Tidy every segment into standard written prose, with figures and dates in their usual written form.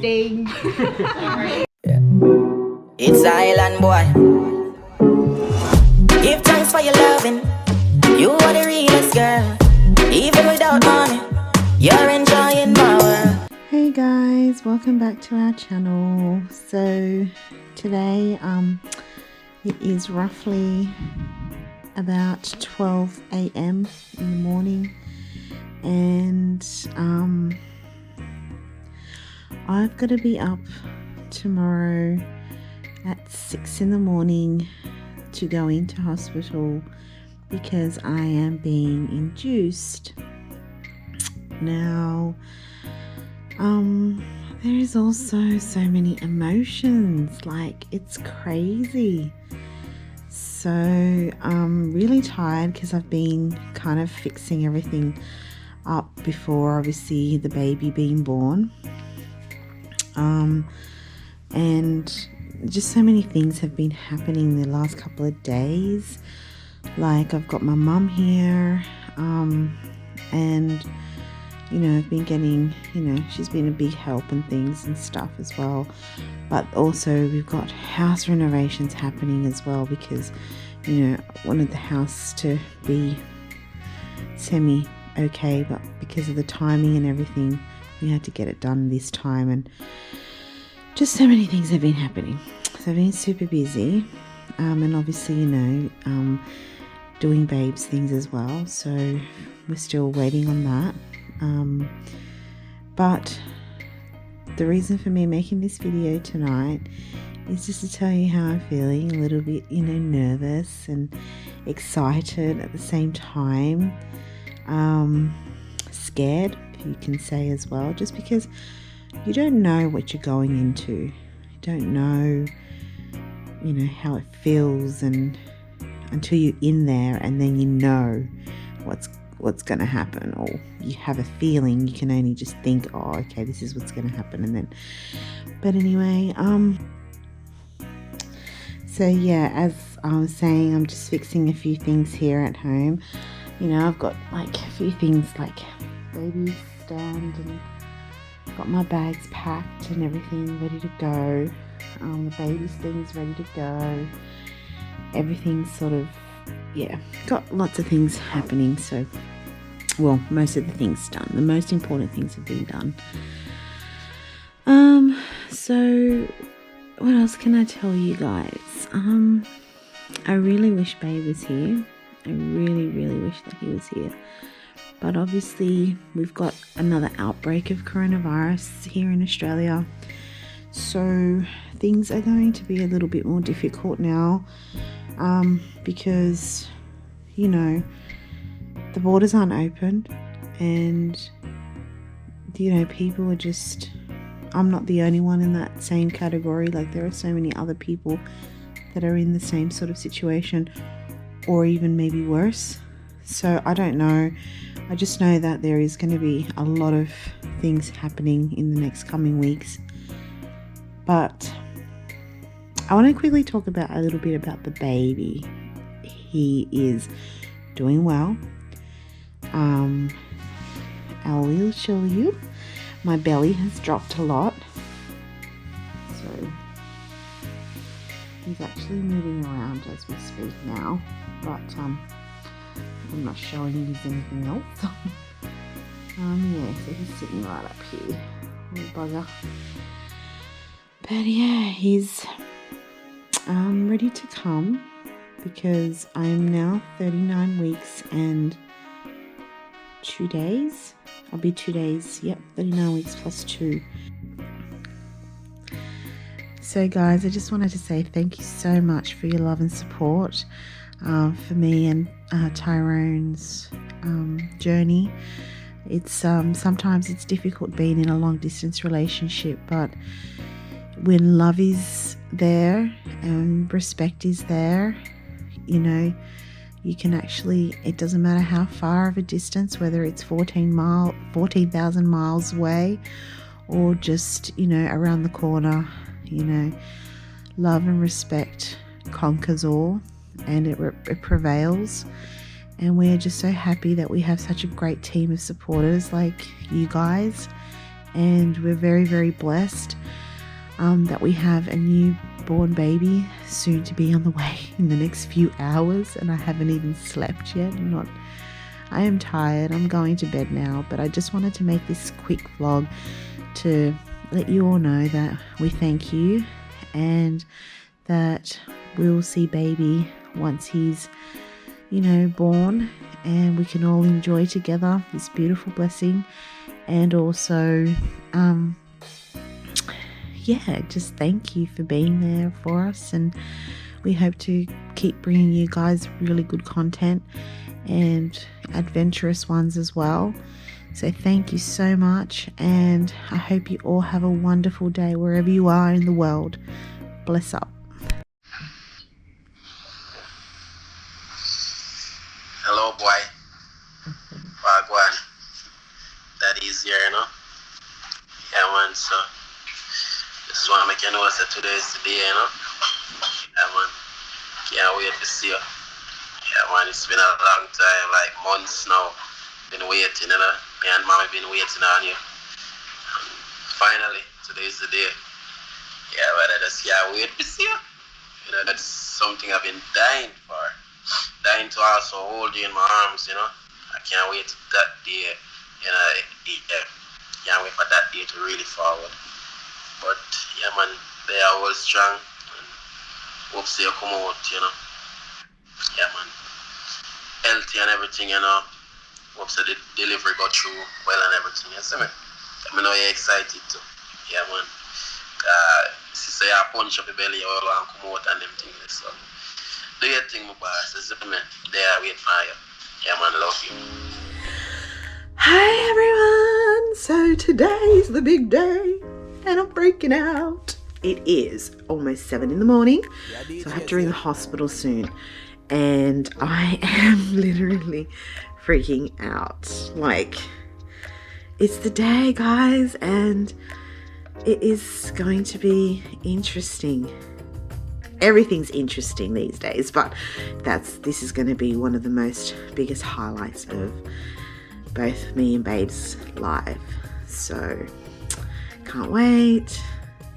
thing. It's Islandboy. Give thanks for your loving. You are the realest girl. Even without money, you're enjoying my world. Hey guys, welcome back to our channel. So today it is roughly about 12 a.m. in the morning, and I've got to be up tomorrow at 6 in the morning to go into hospital because I am being induced. Now there is also so many emotions, like it's crazy. So I'm really tired because I've been kind of fixing everything up before obviously the baby being born, and just so many things have been happening the last couple of days. Like I've got my mum here, and you know, I've been getting, you know, she's been a big help and things and stuff as well. But also we've got house renovations happening as well because, you know, I wanted the house to be semi okay, but because of the timing and everything, we had to get it done this time, and just so many things have been happening. So I've been super busy, and obviously, you know, doing babes things as well. So we're still waiting on that. But the reason for me making this video tonight is just to tell you how I'm feeling, a little bit, you know, nervous and excited at the same time, scared, you can say as well, just because you don't know what you're going into. You don't know, you know, how it feels, and until you're in there, and then you know what's going to happen, or you have a feeling. You can only just think, oh, okay, this is what's going to happen, and then, but anyway, so yeah, as I was saying, I'm just fixing a few things here at home. You know, I've got like a few things like baby stand, and got my bags packed and everything ready to go. The baby's things ready to go. Everything's sort of, yeah, got lots of things happening. So, well, most of the things done. The most important things have been done. So what else can I tell you guys? I really wish Babe was here. I really, really wish that he was here. But obviously we've got another outbreak of coronavirus here in Australia. So things are going to be a little bit more difficult now, because, you know, the borders aren't open, and, you know, people are just, I'm not the only one in that same category. Like there are so many other people that are in the same sort of situation, or even maybe worse. So I don't know. I just know that there is going to be a lot of things happening in the next coming weeks. But I want to quickly talk about a little bit about the baby. He is doing well. I will show you. My belly has dropped a lot. So he's actually moving around as we speak now. But I'm not showing you anything else. Yeah, so he's sitting right up here. Little bugger. But yeah, he's ready to come, because I'm now 39 weeks and 2 days. I'll be 2 days, yep, 39 weeks plus 2. So guys, I just wanted to say thank you so much for your love and support for me and Tyrone's journey. It's sometimes it's difficult being in a long distance relationship, but when love is there and respect is there, you know, you can actually, it doesn't matter how far of a distance, whether it's 14,000 miles away or just, you know, around the corner, you know, love and respect conquers all, and it prevails. And we're just so happy that we have such a great team of supporters like you guys, and we're very, very blessed that we have a newborn baby soon to be on the way in the next few hours, and I haven't even slept yet. I am tired. I'm going to bed now, but I just wanted to make this quick vlog to let you all know that we thank you and that we'll see baby once he's, you know, born, and we can all enjoy together this beautiful blessing. And also yeah, just thank you for being there for us, and we hope to keep bringing you guys really good content and adventurous ones as well. So thank you so much, and I hope you all have a wonderful day wherever you are in the world. Bless up. Hello, boy. Wagwan. That is here, you know. Yeah, man. So just want to make you know that today is the day, you know. Yeah, man. Can't wait to see you. Yeah, man. It's been a long time, like months now. Been waiting, you know. Me and mommy been waiting on you. And finally, today is the day. Yeah, but I just can't wait to see you. You know, that's something I've been dying for. Dying to also hold you in my arms, you know. I can't wait to that day, you know. Yeah, can't wait for that day to really forward. But yeah, man, they are all strong, and hope so you come out, you know. Yeah, man, healthy and everything, you know. Hope so the delivery go through well and everything, you see me? I know you're excited too. Yeah, man. Sister, you punch up the belly, you all want to come out and them things, so do your thing, my boss. This is me. They are waiting for you. Yeah, man, love you. Hi everyone! So today's the big day and I'm freaking out. It is almost 7 in the morning, so I have to ring the hospital soon, and I am literally freaking out. Like, it's the day, guys, and it is going to be interesting. Everything's interesting these days, but this is going to be one of the most biggest highlights of both me and Babe's life. So can't wait.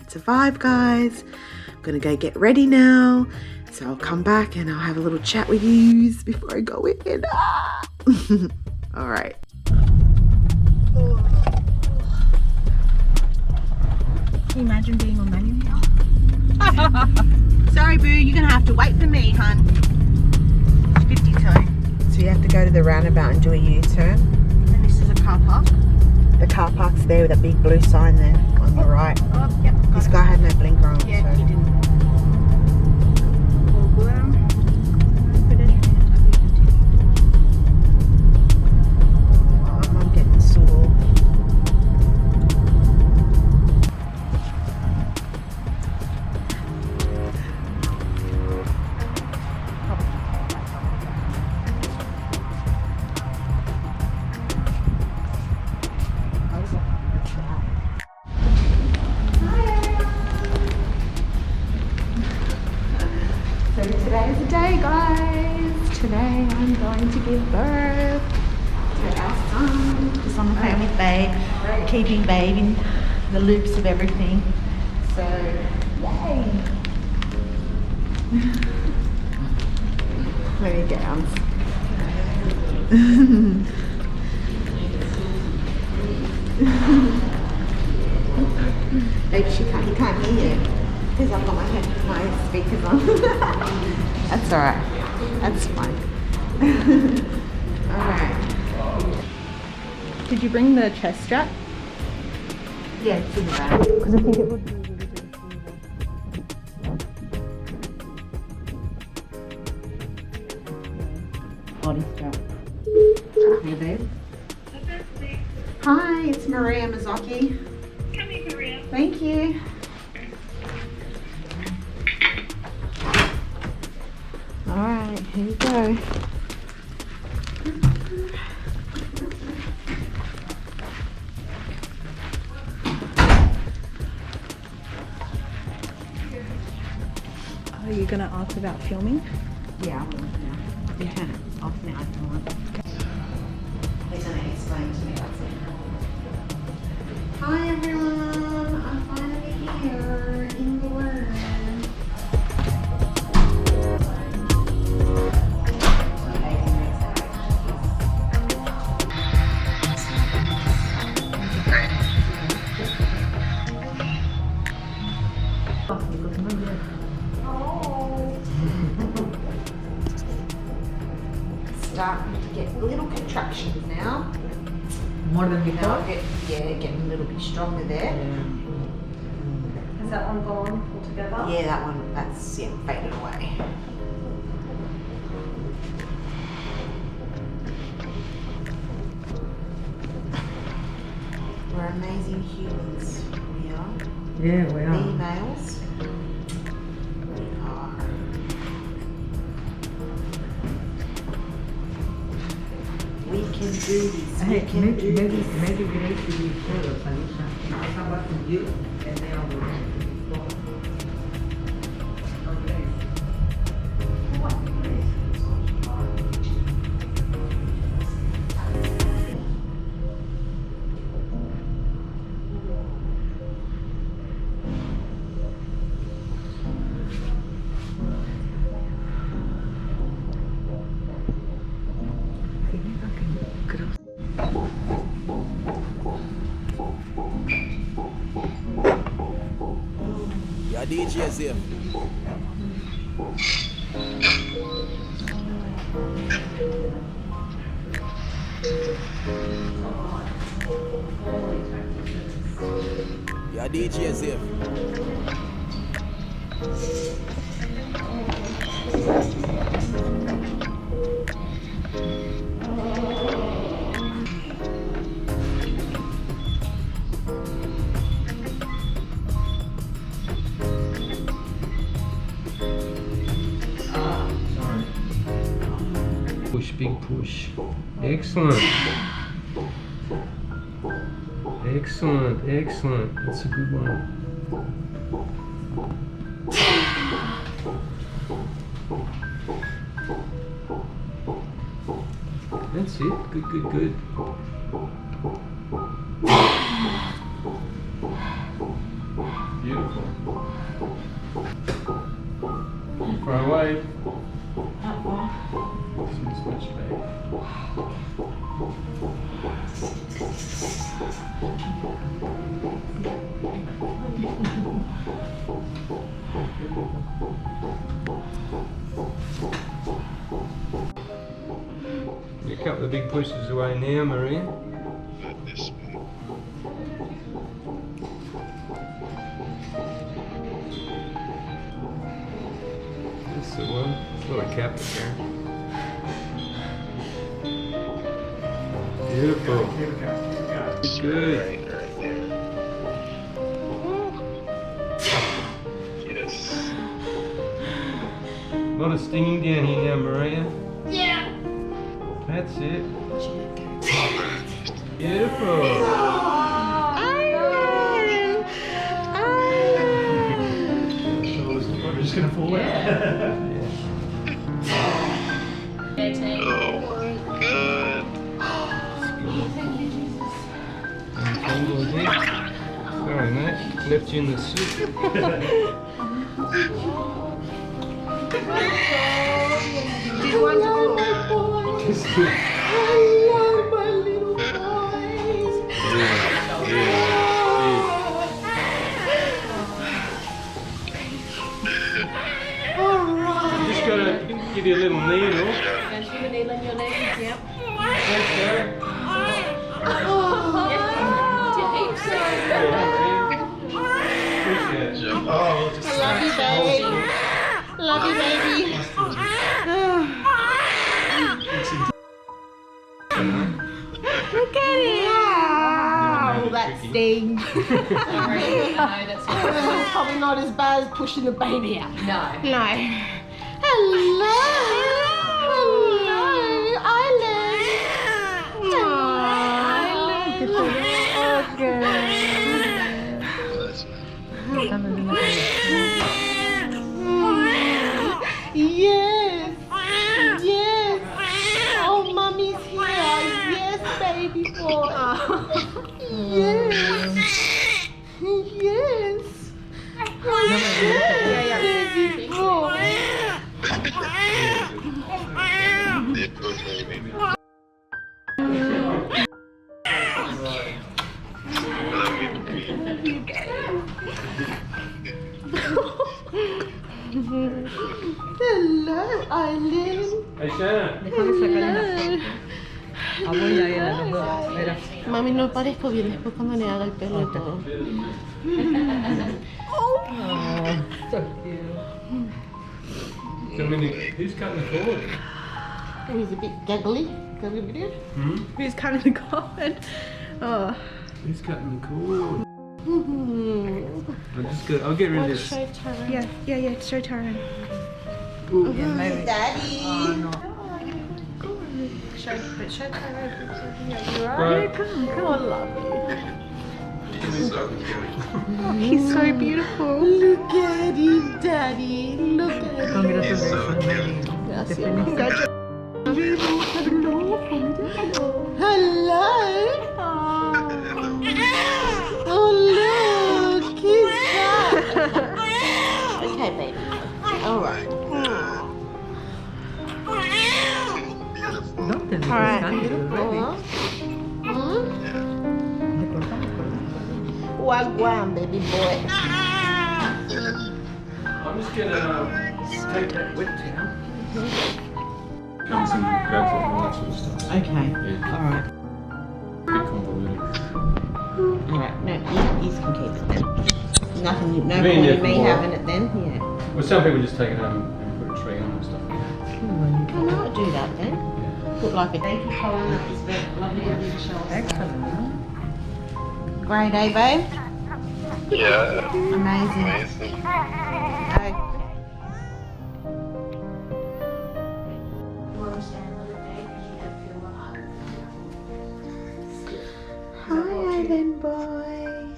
It's a vibe, guys. I'm gonna go get ready now, so I'll come back and I'll have a little chat with you before I go in. All right. Can you imagine being on manual here? Sorry, boo, you're gonna have to wait for me, hun. 52. So you have to go to the roundabout and do a U-turn. And this is a car park. The car park's there with a big blue sign there on the right. Oh, yep. This guy had no blinker on. Yeah, so. he didn't. Oh, I'm getting sore. So today is the day, guys. Today I'm going to give birth to our son. Just on the phone with Babe, keeping Babe in the loops of everything. So, yay! Let me down. Babe, he can't hear you. Because I've got my speakers on. That's alright. That's fine. Alright. Did you bring the chest strap? Yeah, it's in the bag. Because I think it would be body strap. Hey, babe. Hi, it's Maria Mazzocchi. Come in, Maria. Thank you. Alright, here you go. Are you going to ask about filming? Yeah, I will now. You can off now if you want. He's going to explain to me what's in. Hi everyone, I'm finally here in the room. Starting to get little contractions now. More than Now before? getting a little bit stronger there. Has that one gone altogether? Yeah, that one, that's faded away. We're amazing humans. We are. Yeah, we are. Females. We are. We can do this. Hey, We can do maybe this. we need to be further, Tanisha. Because how about you and then I'll go. Yeah, DJ's here. Yeah, DJ's here. Push, big push. Excellent. Excellent, excellent. That's a good one. That's it. Good, good, good. Beautiful. Far away. Switch back. A couple of big pushes away now, Maria. That's the one. It's a lot of cap there. Beautiful. Good. Right there. Yes. A lot of stinging down here now, Maria. Yeah. That's it. Beautiful. We're just gonna fall out. Oh, good. Untangle again. Sorry, mate. Left you in the soup. Did wonderful. Just Hello, my little boys. just gotta give you a little needle. Don't you need on your legs? Yep. Thanks, Derek. Appreciate it. Oh, just I love you, baby. Love you, baby. Look at it. Oh, that stings. That's probably not as bad as pushing the baby out. No. Hello. Hello, Island. Oh, yes. Yes. Oh, mommy's here. Yes, baby boy. Yes. You get it. Hello, Island. Hey, Shanna. Déjame sacar una foto. Voy a ir a los dos. Mira. Mami, no parezco bien después cuando le haga el pelo y todo. Oh, so cute. So, I mean, who's cutting the cord? He's a bit giggly. Hmm? He's kind of covered. Oh. Who's cutting the cord? I'll get rid of this. Yeah, show Tyrone. Yeah, maybe. Daddy. Oh, no. Show Tyrone. You Right. Come on, love you. Oh, he's so beautiful. Look at him, Daddy. Look at him. Congratulations, baby. Congratulations. Hello. Oh, look. He's back. Okay, baby. All right. No te All right. Wagwan, baby boy. I'm just gonna take that wet towel. Comes and grabs it and all that sort of stuff. Okay. Yeah, All right. bit convoluted. All right. No, you can keep it then. Nothing. No Been point there in for me a while. having it then. Yeah. Well, some people just take it home and put a tree on and stuff. I might do that then. Put like a thank you card. It's very lovely of you to show us. Excellent. Great, eh, babe? Yeah, Amazing. amazing. Okay. Hi, Island Boy.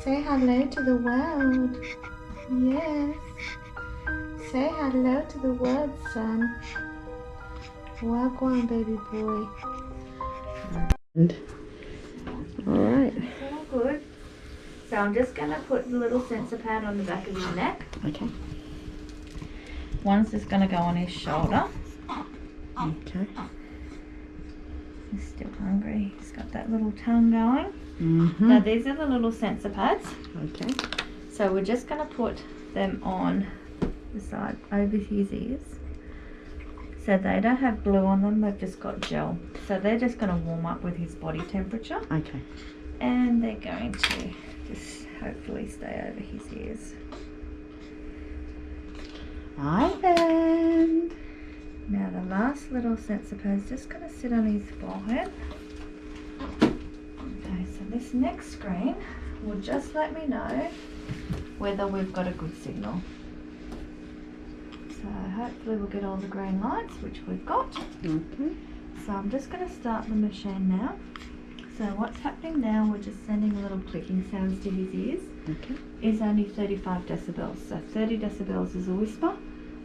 Say hello to the world. Yes. Say hello to the world, son. Wagwan, baby boy. All right. All good. So I'm just going to put the little sensor pad on the back of his neck. Okay. One's just going to go on his shoulder. Okay. He's still hungry. He's got that little tongue going. Mm-hmm. Now these are the little sensor pads. Okay. So we're just going to put them on the side over his ears. So they don't have glue on them, they've just got gel. So they're just going to warm up with his body temperature. Okay. And they're going to just hopefully stay over his ears. Island. Now the last little sensor pad is just going to sit on his forehead. Okay, so this next screen will just let me know whether we've got a good signal. So hopefully we'll get all the green lights, which we've got. Okay. So I'm just going to start the machine now. So what's happening now, we're just sending little clicking sounds to his ears. Okay. Is only 35 decibels. So 30 decibels is a whisper.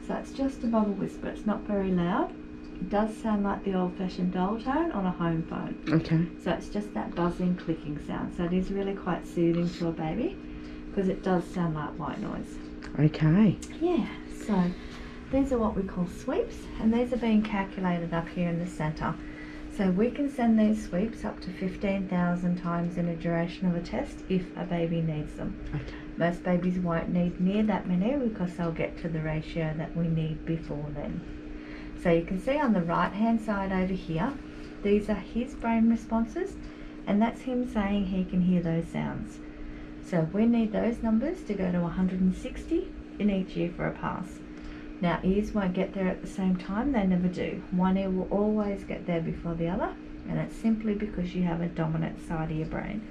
So it's just above a whisper. It's not very loud. It does sound like the old-fashioned dial tone on a home phone. Okay. So it's just that buzzing, clicking sound. So it is really quite soothing to a baby because it does sound like white noise. Okay. Yeah, so these are what we call sweeps, and these are being calculated up here in the centre. So we can send these sweeps up to 15,000 times in a duration of a test if a baby needs them. Okay. Most babies won't need near that many because they'll get to the ratio that we need before then. So you can see on the right hand side over here, these are his brain responses, and that's him saying he can hear those sounds. So we need those numbers to go to 160 in each ear for a pass. Now ears won't get there at the same time, they never do. One ear will always get there before the other, and it's simply because you have a dominant side of your brain.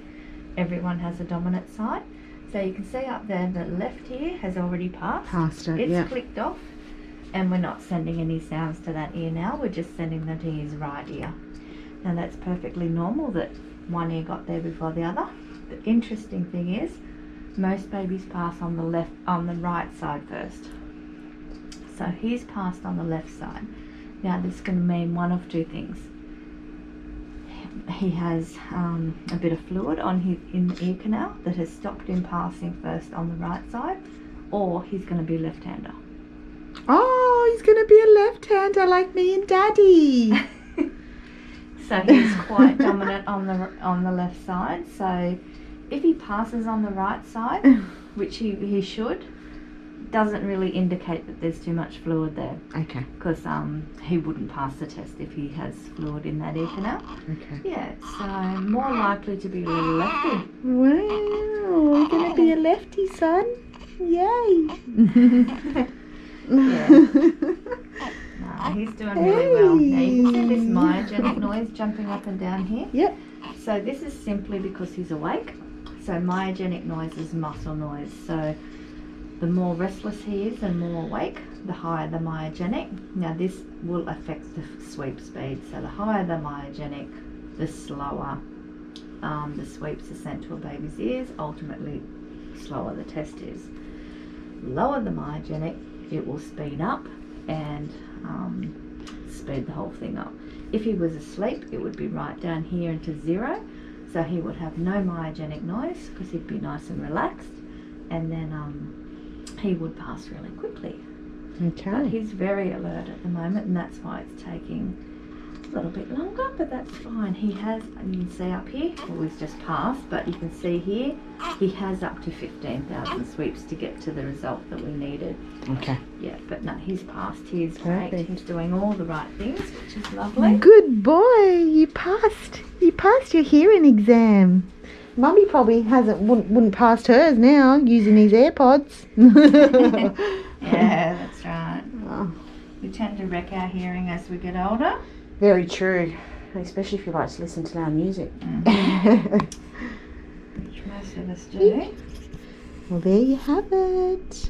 Everyone has a dominant side. So you can see up there the left ear has already passed. Passed it, It's yeah. clicked off, and we're not sending any sounds to that ear now, we're just sending them to his right ear. Now that's perfectly normal that one ear got there before the other. The interesting thing is, most babies pass on the right side first. So he's passed on the left side. Now this is going to mean one of two things. He has a bit of fluid in the ear canal that has stopped him passing first on the right side, or he's going to be left-hander. Oh, he's going to be a left-hander like me and Daddy. So he's quite dominant on the left side. So if he passes on the right side, which he should, doesn't really indicate that there's too much fluid there. Okay. Because he wouldn't pass the test if he has fluid in that ear canal. Okay. Yeah, so more likely to be a little lefty. Wow, we're going to be a lefty, son. Yay. Yeah. No, he's doing really well. Now you can see this myogenic noise jumping up and down here. Yep. So this is simply because he's awake. So myogenic noise is muscle noise. So the more restless he is and more awake, the higher the myogenic. Now this will affect the sweep speed. So the higher the myogenic, the slower the sweeps are sent to a baby's ears. Ultimately, slower the test is. Lower the myogenic, it will speed up and speed the whole thing up. If he was asleep, it would be right down here into 0. So he would have no myogenic noise because he'd be nice and relaxed. And then he would pass really quickly. Okay. But he's very alert at the moment, and that's why it's taking a little bit longer, but that's fine. He has, and you can see up here, well, he's just passed, but you can see here, he has up to 15,000 sweeps to get to the result that we needed. Okay. Yeah, but no, he's passed. He's great. Perfect. He's doing all the right things, which is lovely. Good boy. You passed. You passed your hearing exam. Mummy probably wouldn't pass hers now using these AirPods. Yeah, that's right. Oh, We tend to wreck our hearing as we get older. very true. Especially if you like to listen to loud music. Which most of us do. Well, there you have it.